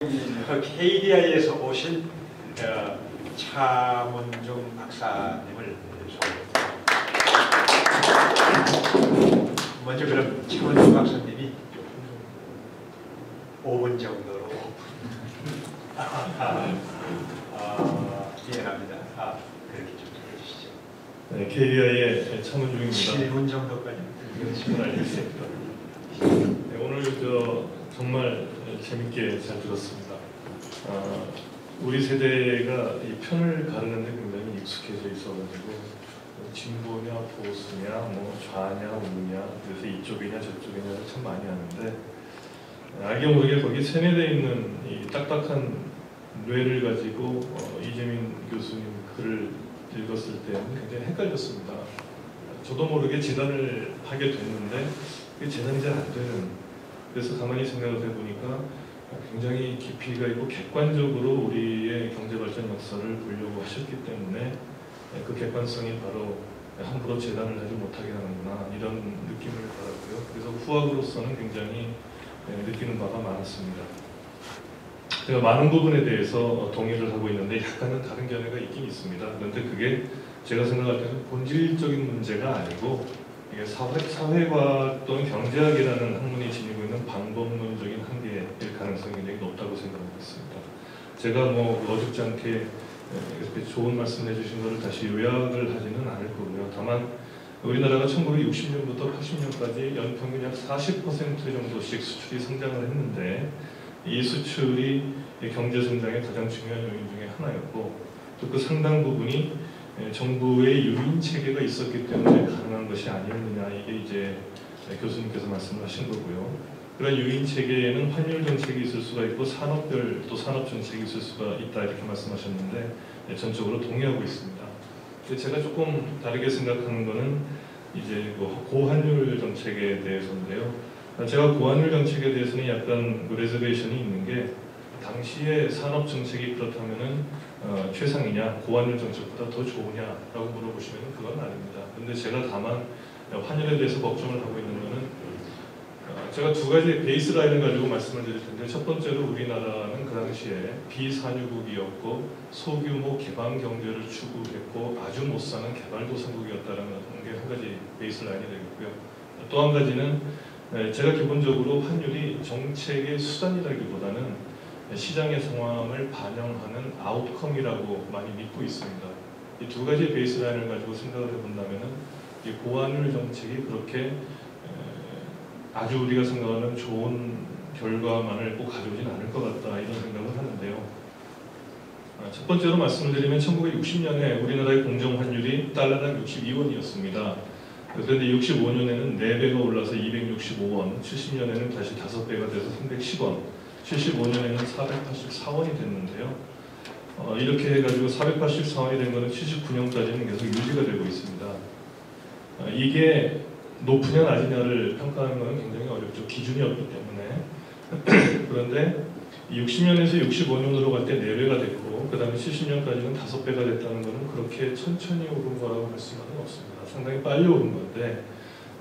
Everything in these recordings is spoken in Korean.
KDI에서 오신 차문중 박사님을 소개합니다. 먼저 그럼 차문중 박사님이 5분 정도로 미안합니다. 그렇게 좀 해주시죠. 네, KDI의 차문중입니다. 7분 정도까지. 알겠습니다. 네, 오늘 정말 재밌게 잘 들었습니다. 우리 세대가 이 편을 가르는데 굉장히 익숙해져 있어가지고 진보냐 보수냐 뭐 좌냐 우냐 그래서 이쪽이냐 저쪽이냐 참 많이 하는데 알게 모르게 거기 세뇌되어 있는 이 딱딱한 뇌를 가지고 이재민 교수님 글을 읽었을 때는 굉장히 헷갈렸습니다. 저도 모르게 진단을 하게 됐는데 그게 재단이 잘 안 되는, 그래서 가만히 생각을 해보니까 굉장히 깊이가 있고 객관적으로 우리의 경제발전 역사를 보려고 하셨기 때문에 그 객관성이 바로 함부로 재단을 하지 못하게 하는구나 이런 느낌을 받았고요. 그래서 후학으로서는 굉장히 느끼는 바가 많았습니다. 제가 많은 부분에 대해서 동의를 하고 있는데 약간은 다른 견해가 있긴 있습니다. 그런데 그게 제가 생각할 때는 본질적인 문제가 아니고 이게 사회과학 또는 경제학이라는 학문이 지니고 있는 방법론적인 한계일 가능성이 굉장히 높다고 생각하고 있습니다. 제가 어줍지 않게 이렇게 좋은 말씀 해주신 것을 다시 요약을 하지는 않을 거고요. 다만 우리나라가 1960년부터 80년까지 연평균 약 40% 정도씩 수출이 성장을 했는데 이 수출이 경제 성장의 가장 중요한 요인 중에 하나였고 또 그 상당 부분이 정부의 유인 체계가 있었기 때문에 가능한 것이 아니었느냐, 이게 이제 교수님께서 말씀을 하신 거고요. 그런 유인 체계에는 환율 정책이 있을 수가 있고 산업별 또 산업 정책이 있을 수가 있다 이렇게 말씀하셨는데 전적으로 동의하고 있습니다. 제가 조금 다르게 생각하는 것은 이제 고환율 정책에 대해서인데요. 제가 고환율 정책에 대해서는 약간 레저베이션이 있는 게 당시의 산업 정책이 그렇다면은 최상이냐, 고환율 정책보다 더 좋으냐라고 물어보시면 그건 아닙니다. 그런데 제가 다만 환율에 대해서 걱정을 하고 있는 것은 제가 두 가지 베이스라인을 가지고 말씀을 드릴 텐데, 첫 번째로 우리나라는 그 당시에 비산유국이었고 소규모 개방 경제를 추구했고 아주 못 사는 개발도상국이었다는 게 한 가지 베이스라인이 되겠고요. 또 한 가지는 제가 기본적으로 환율이 정책의 수단이라기보다는 시장의 상황을 반영하는 아웃컴이라고 많이 믿고 있습니다. 이 두 가지 베이스라인을 가지고 생각을 해본다면 이 고환율 정책이 그렇게 아주 우리가 생각하는 좋은 결과만을 꼭 가져오진 않을 것 같다 이런 생각을 하는데요. 첫 번째로 말씀을 드리면 1960년에 우리나라의 공정환율이 달러당 62원이었습니다. 그런데 65년에는 4배가 올라서 265원, 70년에는 다시 5배가 돼서 310원, 75년에는 484원이 됐는데요. 이렇게 해가지고 484원이 된 것은 79년까지는 계속 유지가 되고 있습니다. 이게 높으냐 낮으냐를 평가하는 것은 굉장히 어렵죠. 기준이 없기 때문에. 그런데 60년에서 65년으로 갈 때 4배가 됐고 그 다음에 70년까지는 5배가 됐다는 것은 그렇게 천천히 오른 거라고 할 수는 없습니다. 상당히 빨리 오른 건데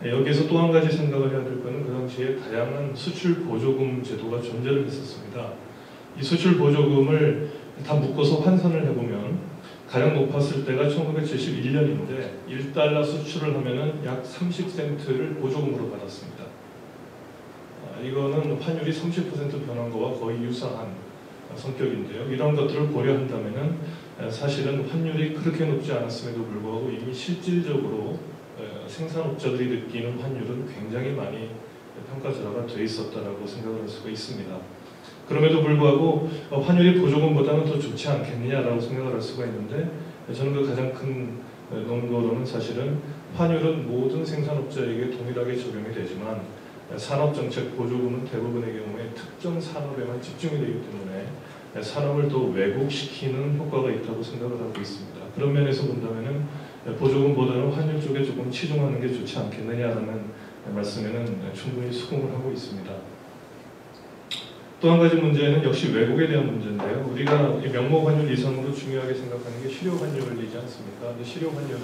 여기에서 또 한 가지 생각을 해야 될 것은 그 당시에 다양한 수출 보조금 제도가 존재를 했었습니다. 이 수출 보조금을 다 묶어서 환산을 해보면 가장 높았을 때가 1971년인데 1달러 수출을 하면은 약 30센트를 보조금으로 받았습니다. 이거는 환율이 30% 변한 거와 거의 유사한 성격인데요. 이런 것들을 고려한다면은 사실은 환율이 그렇게 높지 않았음에도 불구하고 이미 실질적으로 생산업자들이 느끼는 환율은 굉장히 많이 평가절하가 돼 있었다라고 생각을 할 수가 있습니다. 그럼에도 불구하고 환율이 보조금보다는 더 좋지 않겠느냐라고 생각을 할 수가 있는데 저는 그 가장 큰 논거로는 사실은 환율은 모든 생산업자에게 동일하게 적용이 되지만 산업정책 보조금은 대부분의 경우에 특정 산업에만 집중이 되기 때문에 산업을 더 왜곡시키는 효과가 있다고 생각을 하고 있습니다. 그런 면에서 본다면은 보조금보다는 환율 쪽에 조금 치중하는 게 좋지 않겠느냐라는 말씀에는 충분히 수긍을 하고 있습니다. 또 한 가지 문제는 역시 왜곡에 대한 문제인데요. 우리가 명목 환율 이상으로 중요하게 생각하는 게 실효 환율이지 않습니까? 근데 실효 환율은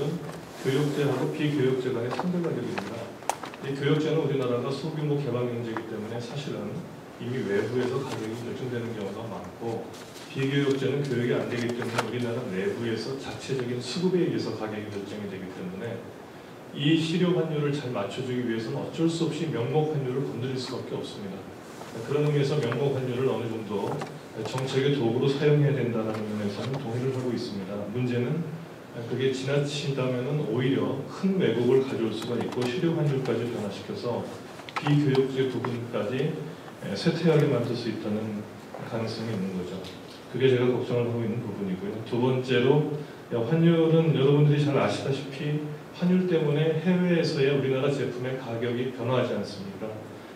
교역제하고 비교역제 간의 상대 가격입니다. 이 교역제는 우리나라가 소규모 개방 경제이기 때문에 사실은 이미 외부에서 가격이 결정되는 경우가 많고 비교육제는 교육이 안 되기 때문에 우리나라 내부에서 자체적인 수급에 의해서 가격이 결정이 되기 때문에 이 실효 환율을 잘 맞춰주기 위해서는 어쩔 수 없이 명목 환율을 건드릴 수밖에 없습니다. 그런 의미에서 명목 환율을 어느 정도 정책의 도구로 사용해야 된다는 면에서는 동의를 하고 있습니다. 문제는 그게 지나치다면 오히려 큰 왜곡을 가져올 수가 있고 실효 환율까지 변화시켜서 비교육제 부분까지 쇠퇴하게 만들 수 있다는 가능성이 있는 거죠. 그게 제가 걱정을 하고 있는 부분이고요. 두 번째로 환율은 여러분들이 잘 아시다시피 환율 때문에 해외에서의 우리나라 제품의 가격이 변화하지 않습니까?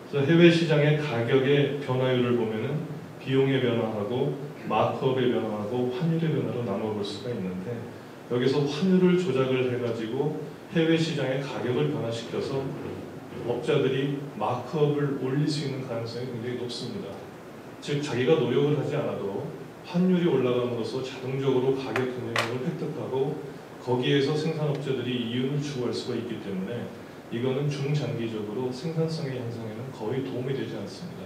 그래서 해외 시장의 가격의 변화율을 보면은 비용의 변화하고 마크업의 변화하고 환율의 변화로 나눠볼 수가 있는데 여기서 환율을 조작을 해가지고 해외 시장의 가격을 변화시켜서 업자들이 마크업을 올릴 수 있는 가능성이 굉장히 높습니다. 즉 자기가 노력을 하지 않아도 환율이 올라감으로써 자동적으로 가격 경쟁력을 획득하고 거기에서 생산업자들이 이윤을 추구할 수가 있기 때문에 이거는 중장기적으로 생산성의 향상에는 거의 도움이 되지 않습니다.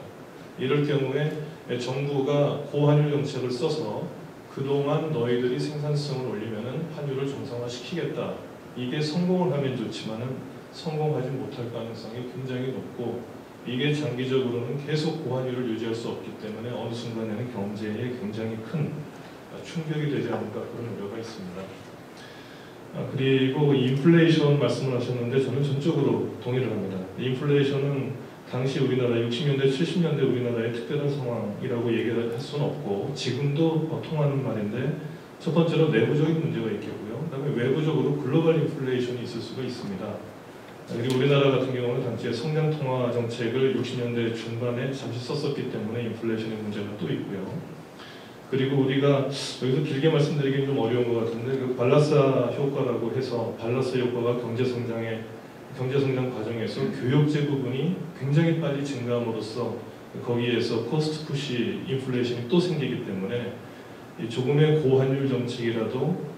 이럴 경우에 정부가 고환율 정책을 써서 그동안 너희들이 생산성을 올리면 환율을 정상화시키겠다. 이게 성공을 하면 좋지만은 성공하지 못할 가능성이 굉장히 높고 이게 장기적으로는 계속 고환율을 유지할 수 없기 때문에 어느 순간에는 경제에 굉장히 큰 충격이 되지 않을까 그런 우려가 있습니다. 그리고 인플레이션 말씀을 하셨는데 저는 전적으로 동의를 합니다. 인플레이션은 당시 우리나라 60년대, 70년대 우리나라의 특별한 상황이라고 얘기를 할 수는 없고 지금도 통하는 말인데 첫 번째로 내부적인 문제가 있겠고요. 그다음에 외부적으로 글로벌 인플레이션이 있을 수가 있습니다. 그리고 우리나라 같은 경우는 당시에 성장 통화 정책을 60년대 중반에 잠시 썼었기 때문에 인플레이션의 문제가 또 있고요. 그리고 우리가 여기서 길게 말씀드리기는 좀 어려운 것 같은데 그 발라사 효과라고 해서 발라사 효과가 경제성장 과정에서 교육제 부분이 굉장히 빨리 증가함으로써 거기에서 코스트 푸시 인플레이션이 또 생기기 때문에 조금의 고환율 정책이라도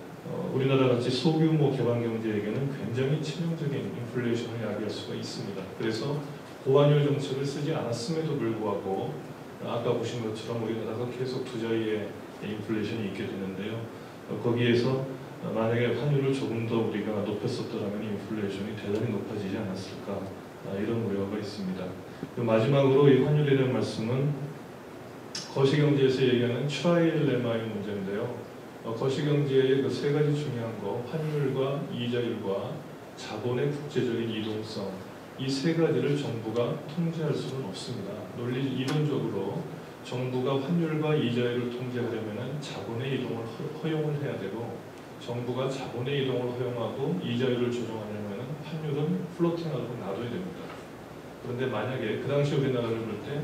우리나라 같이 소규모 개발 경제에게는 굉장히 치명적인 인플레이션을 야기할 수가 있습니다. 그래서 고환율 정책을 쓰지 않았음에도 불구하고 아까 보신 것처럼 우리나라가 계속 투자의 인플레이션이 있게 되는데요. 거기에서 만약에 환율을 조금 더 우리가 높였었더라면 인플레이션이 대단히 높아지지 않았을까 이런 우려가 있습니다. 마지막으로 이 환율에 대한 말씀은 거시경제에서 얘기하는 트라일레마의 문제인데요. 거시경제의 그 세 가지 중요한 거 환율과 이자율과 자본의 국제적인 이동성 이 세 가지를 정부가 통제할 수는 없습니다. 이론적으로 정부가 환율과 이자율을 통제하려면 자본의 이동을 허용을 해야 되고 정부가 자본의 이동을 허용하고 이자율을 조정하려면 환율은 플로팅하고 놔둬야 됩니다. 그런데 만약에 그 당시 우리나라를 볼 때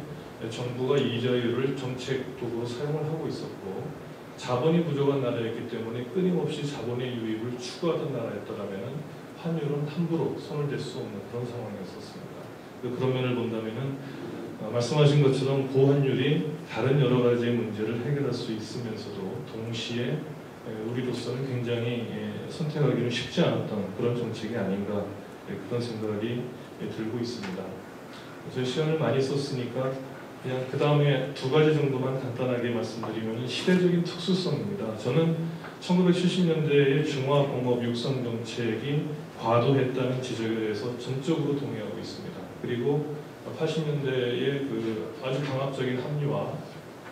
정부가 이자율을 정책 도구로 사용을 하고 있었고 자본이 부족한 나라였기 때문에 끊임없이 자본의 유입을 추구하던 나라였더라면 환율은 함부로 손을 댈 수 없는 그런 상황이었습니다. 그런 면을 본다면은 말씀하신 것처럼 고환율이 다른 여러 가지의 문제를 해결할 수 있으면서도 동시에 우리로서는 굉장히 선택하기는 쉽지 않았던 그런 정책이 아닌가 그런 생각이 들고 있습니다. 저희 시간을 많이 썼으니까 그냥 그 다음에 두 가지 정도만 간단하게 말씀드리면 시대적인 특수성입니다. 저는 1970년대의 중화공업 육성 정책이 과도했다는 지적에 대해서 전적으로 동의하고 있습니다. 그리고 80년대의 그 아주 강압적인 합리화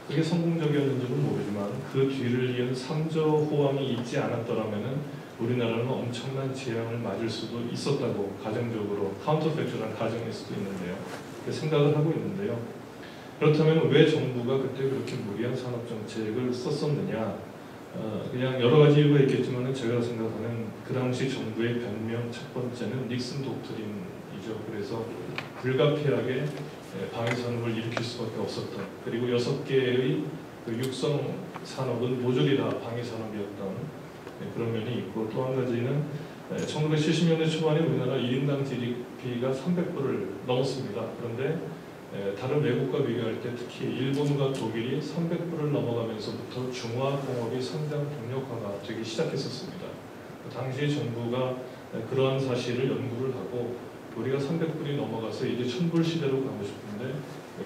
그게 성공적이었는지는 모르지만 그 뒤를 이은 3조 호황이 있지 않았더라면 우리나라는 엄청난 재앙을 맞을 수도 있었다고 가정적으로 카운터팩트란 가정일 수도 있는데요. 생각을 하고 있는데요. 그렇다면 왜 정부가 그때 그렇게 무리한 산업정책을 썼었느냐 그냥 여러 가지 이유가 있겠지만 제가 생각하는 그 당시 정부의 변명 첫 번째는 닉슨 독트린이죠. 그래서 불가피하게 방위산업을 일으킬 수밖에 없었던 그리고 6개의 그 육성 산업은 모조리 다 방위산업이었던 그런 면이 있고 또 한 가지는 1970년대 초반에 우리나라 1인당 GDP가 300불을 넘었습니다. 그런데 다른 외국과 비교할 때 특히 일본과 독일이 300불을 넘어가면서부터 중화공업이 성장 동력화가 되기 시작했었습니다. 당시 정부가 그러한 사실을 연구를 하고 우리가 300불이 넘어가서 이제 1000불 시대로 가고 싶은데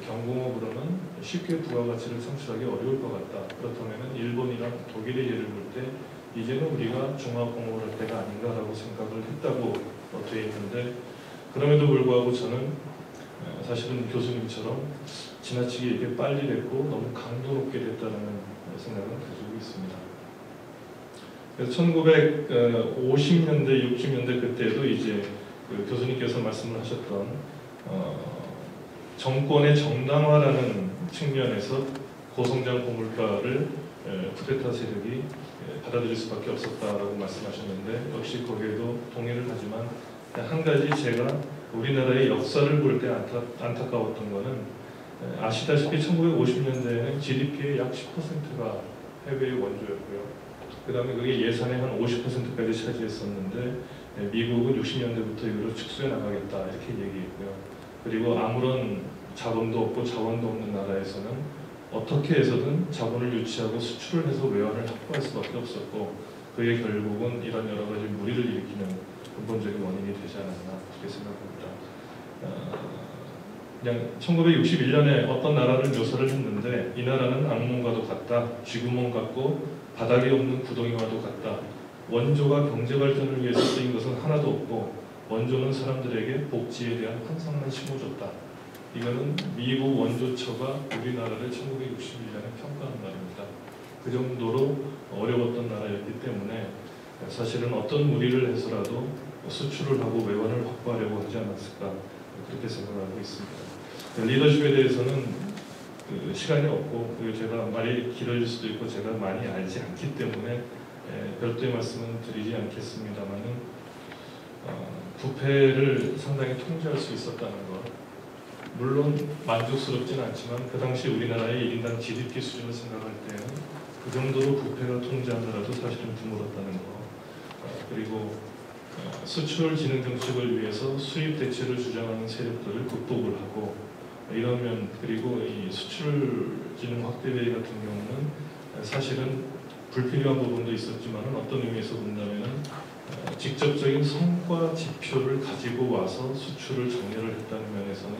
경공업으로는 쉽게 부가가치를 창출하기 어려울 것 같다. 그렇다면 일본이랑 독일의 예를 볼 때 이제는 우리가 종합공업을 할 때가 아닌가라고 생각을 했다고 되어 있는데, 그럼에도 불구하고 저는 사실은 교수님처럼 지나치게 이게 빨리 됐고 너무 강도 높게 됐다는 생각을 가지고 있습니다. 그래서 1950년대, 60년대 그때도 이제 그 교수님께서 말씀을 하셨던 정권의 정당화라는 측면에서 고성장 고물가를 쿠데타 세력이 받아들일 수밖에 없었다라고 말씀하셨는데, 역시 거기에도 동의를 하지만 한 가지 제가 우리나라의 역사를 볼 때 안타까웠던 것은, 아시다시피 1950년대에는 GDP의 약 10%가 해외의 원조였고요. 그 다음에 그게 예산의 한 50%까지 차지했었는데, 미국은 60년대부터 이거를 축소해 나가겠다 이렇게 얘기했고요. 그리고 아무런 자본도 없고 자원도 없는 나라에서는 어떻게 해서든 자본을 유치하고 수출을 해서 외환을 확보할 수밖에 없었고, 그게 결국은 이런 여러 가지 무리를 일으키는 근본적인 원인이 되지 않았나 그렇게 생각합니다. 그냥 1961년에 어떤 나라를 묘사를 했는데, 이 나라는 악몽과도 같다, 쥐구멍 같고 바닥이 없는 구덩이와도 같다. 원조가 경제 발전을 위해서 쓰인 것은 하나도 없고 원조는 사람들에게 복지에 대한 환상만 심어줬다. 이거는 미국 원조처가 우리나라를 1961년에 평가한 말입니다. 그 정도로 어려웠던 나라였기 때문에 사실은 어떤 무리를 해서라도 수출을 하고 외환을 확보하려고 하지 않았을까 그렇게 생각하고 있습니다. 리더십에 대해서는 시간이 없고, 그리고 제가 말이 길어질 수도 있고 제가 많이 알지 않기 때문에 별도의 말씀은 드리지 않겠습니다만은, 부패를 상당히 통제할 수 있었다는 것, 물론 만족스럽지는 않지만 그 당시 우리나라의 1인당 GDP 수준을 생각할 때는 그 정도로 부패가 통제하느라도 사실은 드물었다는 것, 그리고 수출 진흥 정책을 위해서 수입 대체를 주장하는 세력들을 극복을 하고 이러면, 그리고 이 수출 진흥 확대회의 같은 경우는 사실은 불필요한 부분도 있었지만 어떤 의미에서 본다면 직접적인 성과 지표를 가지고 와서 수출을 정렬을 했다는 면에서는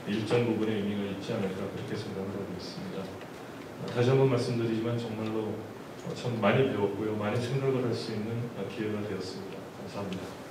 일정 부분의 의미가 있지 않을까 그렇게 생각을 하고 있습니다. 다시 한번 말씀드리지만 정말로 참 많이 배웠고요, 많이 생각을 할 수 있는 기회가 되었습니다. 감사합니다.